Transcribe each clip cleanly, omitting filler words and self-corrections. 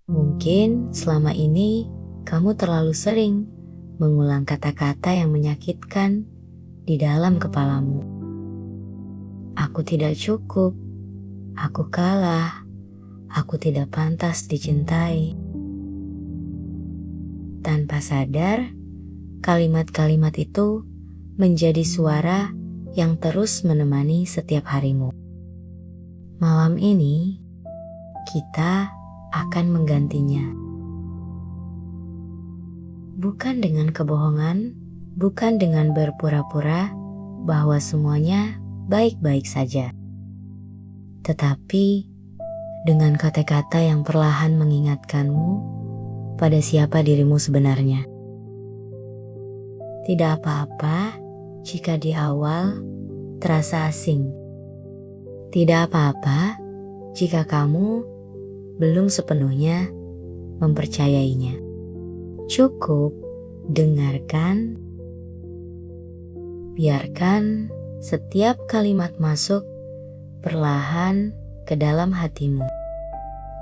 Mungkin selama ini kamu terlalu sering mengulang kata-kata yang menyakitkan di dalam kepalamu. Aku tidak cukup, aku kalah, aku tidak pantas dicintai. Tanpa sadar, kalimat-kalimat itu menjadi suara yang terus menemani setiap harimu. Malam ini, kita akan menggantinya. Bukan dengan kebohongan, bukan dengan berpura-pura bahwa semuanya baik-baik saja. Tetapi dengan kata-kata yang perlahan mengingatkanmu pada siapa dirimu sebenarnya. Tidak apa-apa jika di awal terasa asing. Tidak apa-apa jika kamu belum sepenuhnya mempercayainya. Cukup dengarkan, biarkan setiap kalimat masuk perlahan ke dalam hatimu.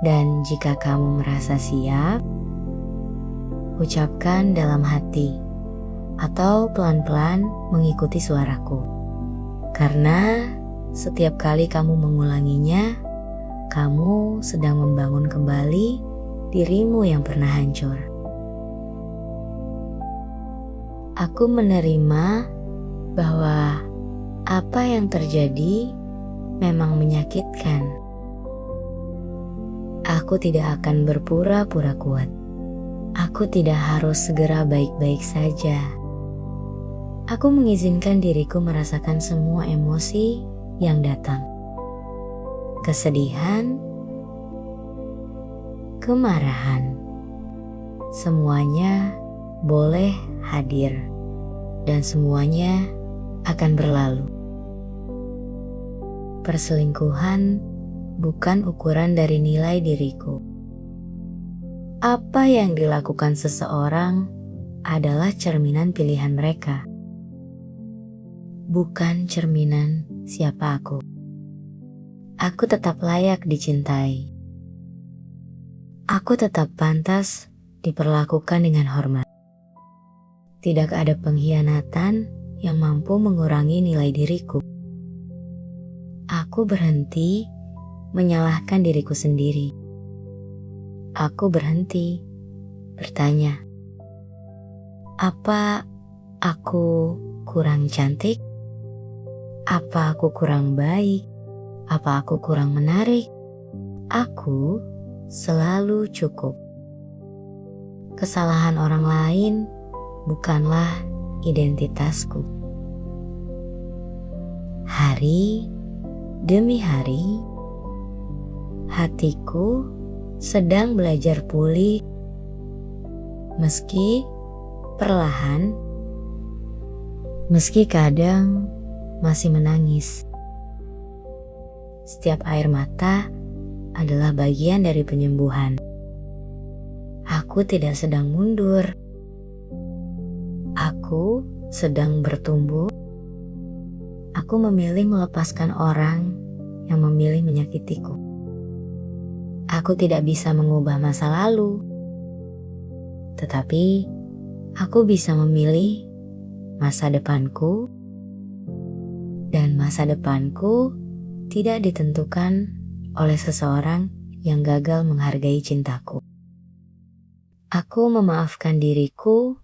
Dan jika kamu merasa siap, ucapkan dalam hati atau pelan-pelan mengikuti suaraku. Karena setiap kali kamu mengulanginya, kamu sedang membangun kembali dirimu yang pernah hancur. Aku menerima bahwa apa yang terjadi memang menyakitkan. Aku tidak akan berpura-pura kuat. Aku tidak harus segera baik-baik saja. Aku mengizinkan diriku merasakan semua emosi yang datang. Kesedihan, kemarahan, semuanya boleh hadir dan semuanya akan berlalu. Perselingkuhan bukan ukuran dari nilai diriku. Apa yang dilakukan seseorang adalah cerminan pilihan mereka, bukan cerminan siapa aku. Aku tetap layak dicintai. Aku tetap pantas diperlakukan dengan hormat. Tidak ada pengkhianatan yang mampu mengurangi nilai diriku. Aku berhenti menyalahkan diriku sendiri. Aku berhenti bertanya, apa aku kurang cantik? Apa aku kurang baik? Apa aku kurang menarik? Aku selalu cukup. Kesalahan orang lain bukanlah identitasku. Hari demi hari, hatiku sedang belajar pulih, meski perlahan, meski kadang masih menangis. Setiap air mata adalah bagian dari penyembuhan. Aku tidak sedang mundur. Aku sedang bertumbuh. Aku memilih melepaskan orang yang memilih menyakitiku. Aku tidak bisa mengubah masa lalu, tetapi aku bisa memilih masa depanku, dan masa depanku tidak ditentukan oleh seseorang yang gagal menghargai cintaku. Aku memaafkan diriku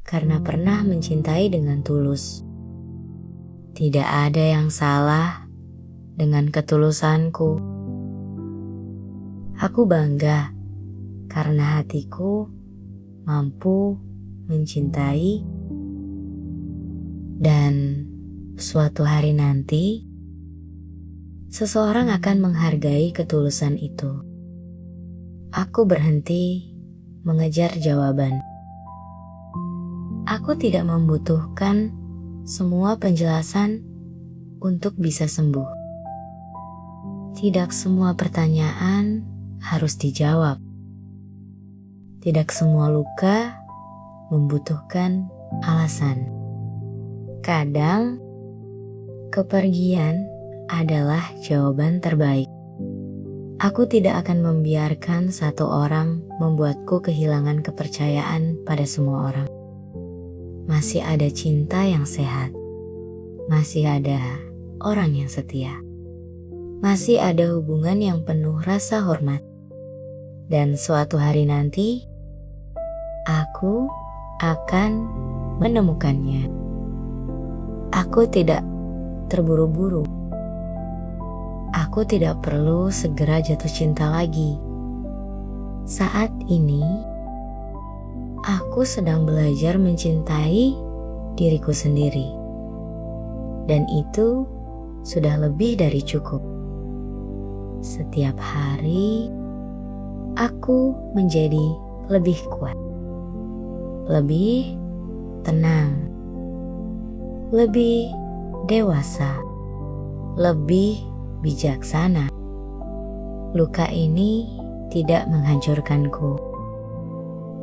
karena pernah mencintai dengan tulus. Tidak ada yang salah dengan ketulusanku. Aku bangga karena hatiku mampu mencintai, dan suatu hari nanti seseorang akan menghargai ketulusan itu. Aku berhenti mengejar jawaban. Aku tidak membutuhkan semua penjelasan untuk bisa sembuh. Tidak semua pertanyaan harus dijawab. Tidak semua luka membutuhkan alasan. Kadang kepergian adalah jawaban terbaik. Aku tidak akan membiarkan satu orang membuatku kehilangan kepercayaan pada semua orang. Masih ada cinta yang sehat. Masih ada orang yang setia. Masih ada hubungan yang penuh rasa hormat. Dan suatu hari nanti, aku akan menemukannya. Aku tidak terburu-buru. Aku tidak perlu segera jatuh cinta lagi. Saat ini, aku sedang belajar mencintai diriku sendiri. Dan itu sudah lebih dari cukup. Setiap hari, aku menjadi lebih kuat, lebih tenang, lebih dewasa, lebih bijaksana. Luka ini tidak menghancurkanku.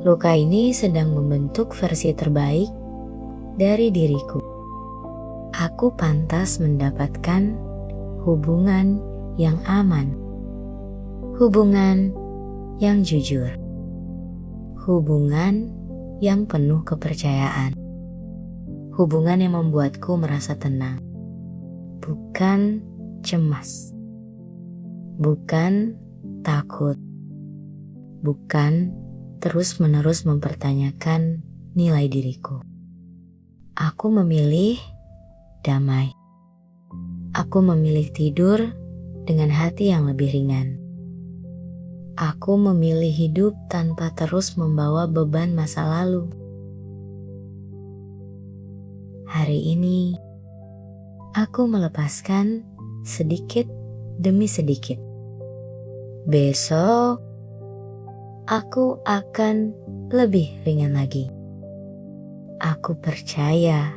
Luka ini sedang membentuk versi terbaik dari diriku. Aku pantas mendapatkan hubungan yang aman, hubungan yang jujur, hubungan yang penuh kepercayaan, hubungan yang membuatku merasa tenang, bukan cemas, bukan takut, bukan terus-menerus mempertanyakan nilai diriku. Aku memilih damai. Aku memilih tidur dengan hati yang lebih ringan. Aku memilih hidup tanpa terus membawa beban masa lalu. Hari ini, aku melepaskan sedikit demi sedikit. Besok, aku akan lebih ringan lagi. Aku percaya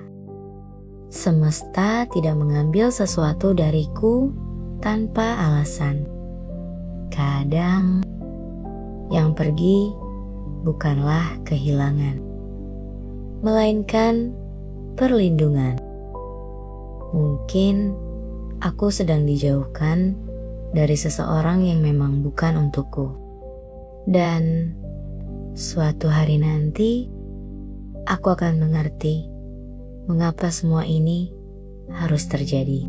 semesta tidak mengambil sesuatu dariku tanpa alasan. Kadang, yang pergi bukanlah kehilangan, melainkan perlindungan. Mungkin aku sedang dijauhkan dari seseorang yang memang bukan untukku. Dan suatu hari nanti, aku akan mengerti mengapa semua ini harus terjadi.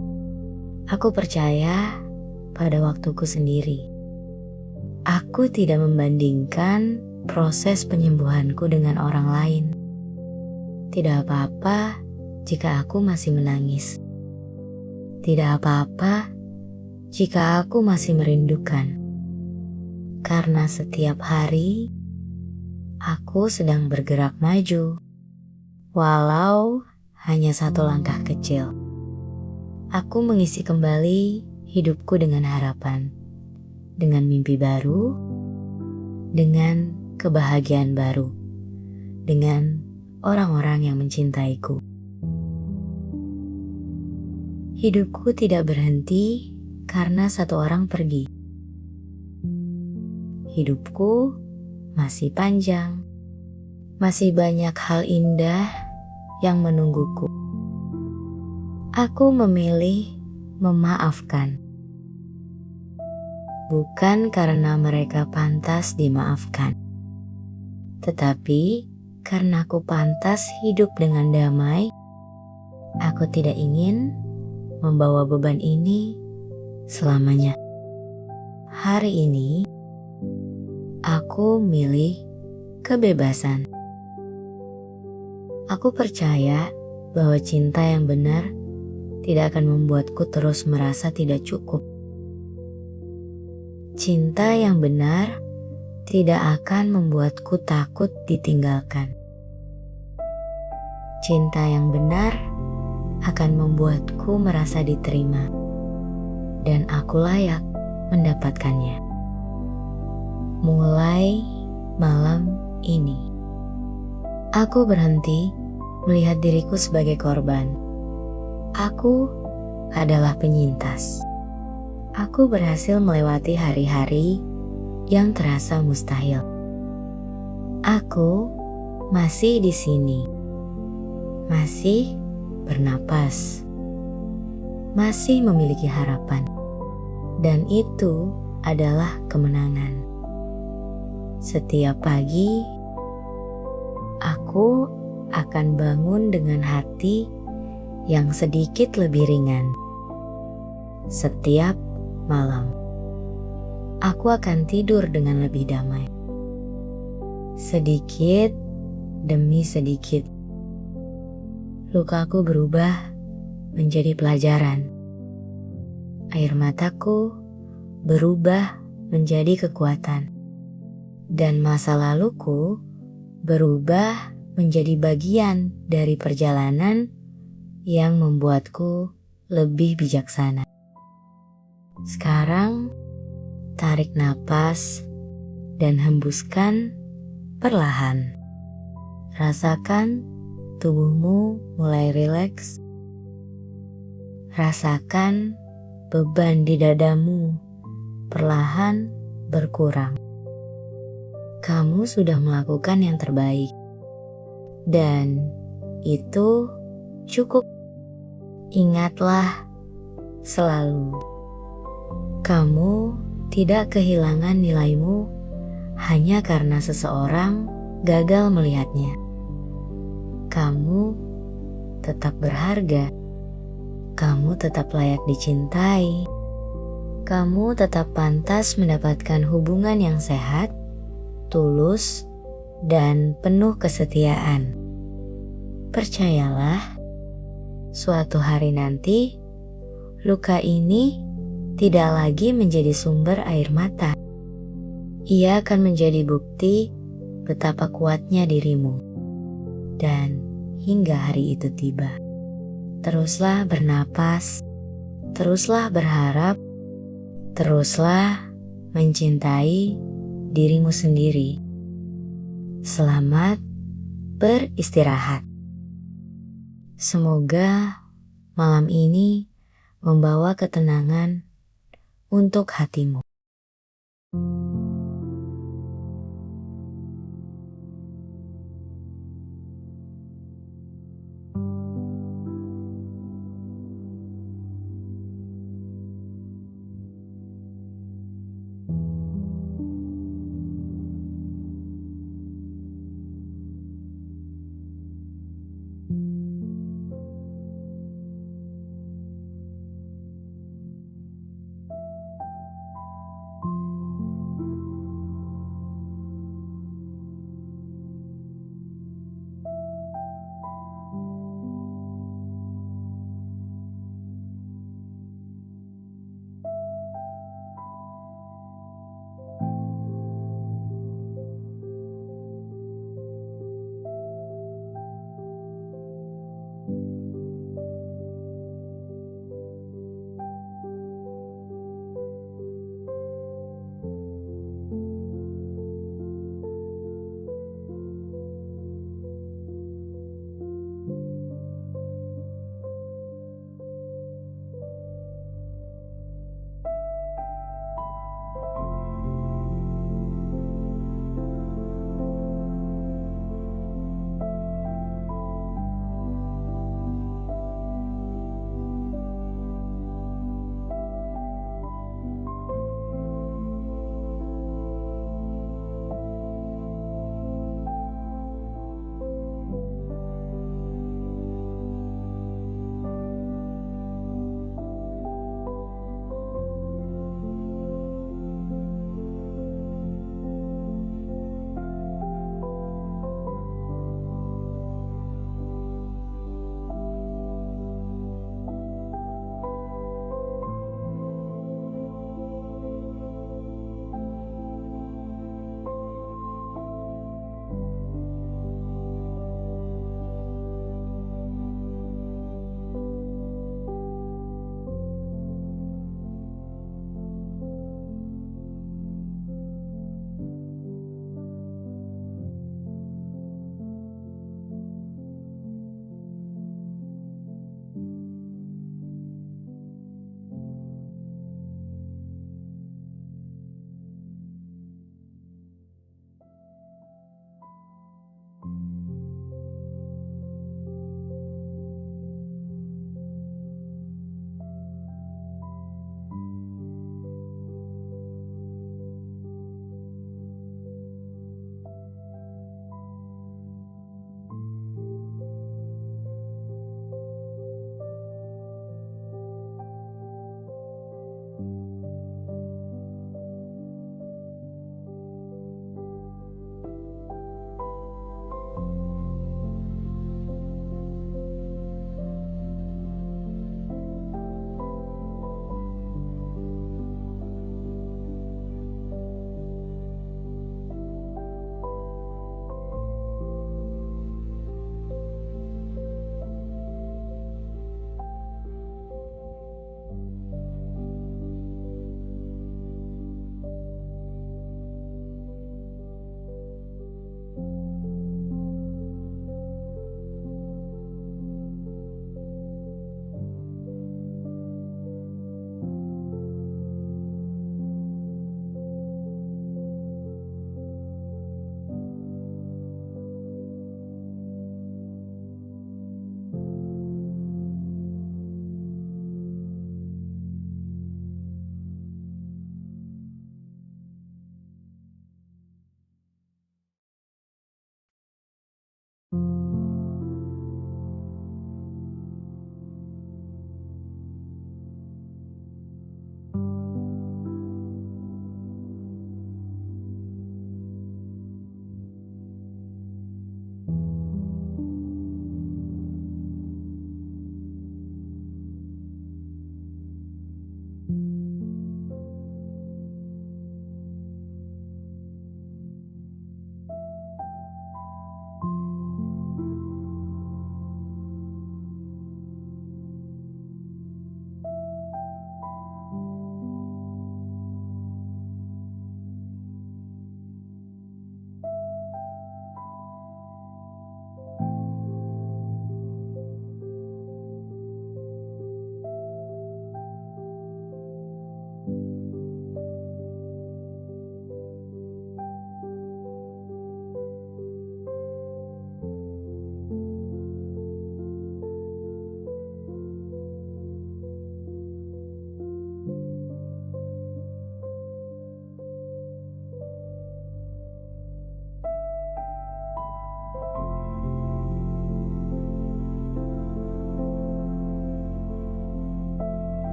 Aku percaya pada waktuku sendiri. Aku tidak membandingkan proses penyembuhanku dengan orang lain. Tidak apa-apa jika aku masih menangis. Tidak apa-apa jika aku masih merindukan. Karena setiap hari, aku sedang bergerak maju. Walau hanya satu langkah kecil. Aku mengisi kembali hidupku dengan harapan, dengan mimpi baru, dengan kebahagiaan baru, dengan orang-orang yang mencintaiku. Hidupku tidak berhenti karena satu orang pergi. Hidupku masih panjang, masih banyak hal indah yang menungguku. Aku memilih memaafkan. Bukan karena mereka pantas dimaafkan, tetapi karena aku pantas hidup dengan damai. Aku tidak ingin membawa beban ini selamanya. Hari ini, aku milih kebebasan. Aku percaya bahwa cinta yang benar tidak akan membuatku terus merasa tidak cukup. Cinta yang benar tidak akan membuatku takut ditinggalkan. Cinta yang benar akan membuatku merasa diterima, dan aku layak mendapatkannya. Mulai malam ini, aku berhenti melihat diriku sebagai korban. Aku adalah penyintas. Aku berhasil melewati hari-hari yang terasa mustahil. Aku masih di sini, masih bernapas, masih memiliki harapan, dan itu adalah kemenangan. Setiap pagi, aku akan bangun dengan hati yang sedikit lebih ringan. Setiap malam, aku akan tidur dengan lebih damai. Sedikit demi sedikit, lukaku berubah menjadi pelajaran. Air mataku berubah menjadi kekuatan. Dan masa laluku berubah menjadi bagian dari perjalanan yang membuatku lebih bijaksana. Sekarang, tarik napas dan hembuskan perlahan. Rasakan tubuhmu mulai rileks. Rasakan beban di dadamu perlahan berkurang. Kamu sudah melakukan yang terbaik, dan itu cukup. Ingatlah selalu, kamu tidak kehilangan nilaimu hanya karena seseorang gagal melihatnya. Kamu tetap berharga, kamu tetap layak dicintai, kamu tetap pantas mendapatkan hubungan yang sehat, tulus, dan penuh kesetiaan. Percayalah, suatu hari nanti, luka ini tidak lagi menjadi sumber air mata. Ia akan menjadi bukti betapa kuatnya dirimu. Dan hingga hari itu tiba, teruslah bernapas, teruslah berharap, teruslah mencintai dirimu sendiri. Selamat beristirahat. Semoga malam ini membawa ketenangan untuk hatimu.